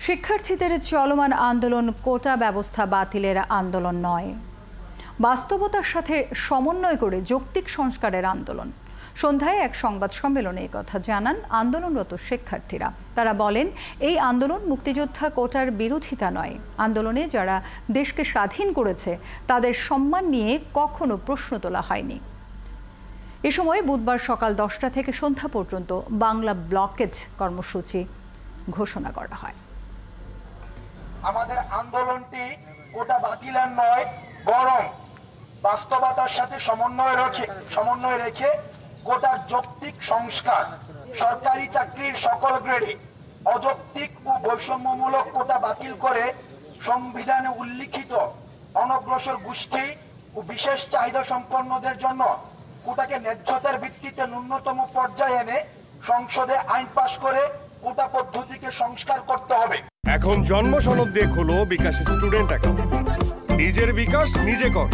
শিক্ষার্থীদের চলমান আন্দোলন কোটা ব্যবস্থা বাতিলের আন্দোলন নয়, বাস্তবতার সাথে সমন্বয় করে যৌক্তিক সংস্কারের আন্দোলন। সন্ধ্যায় এক সংবাদ সম্মেলনে এই কথা জানান আন্দোলনরত শিক্ষার্থীরা। তারা বলেন, এই আন্দোলন মুক্তিযোদ্ধা কোটার বিরোধিতা নয়, আন্দোলনে যারা দেশকে স্বাধীন করেছে তাদের সম্মান নিয়ে কখনো প্রশ্ন তোলা হয়নি। এ সময় বুধবার সকাল 10টা থেকে সন্ধ্যা পর্যন্ত বাংলা ব্লকেজ কর্মসূচি ঘোষণা করা হয়। আমাদের আন্দোলনটি কোটা বাতিলের নয়, বরং বাস্তবতার সাথে সমন্বয় রেখে কোটার যৌক্তিক সংস্কার, সরকারি চাকরির সকল গ্রেডে অযৌক্তিক ও বৈষম্যমূলক কোটা বাতিল করে সংবিধানে উল্লিখিত অনগ্রসর গোষ্ঠী ও বিশেষ চাহিদা সম্পন্নদের জন্য কোটাকে ন্যায্যতার ভিত্তিতে ন্যূনতম পর্যায়ে এনে সংসদে আইন পাশ করে কোটা পদ্ধতিকে সংস্কার করতে হবে। এখন জন্ম সনদ দিয়ে খোলো বিকাশ স্টুডেন্ট অ্যাকাউন্ট। নিজের বিকাশ নিজে কর।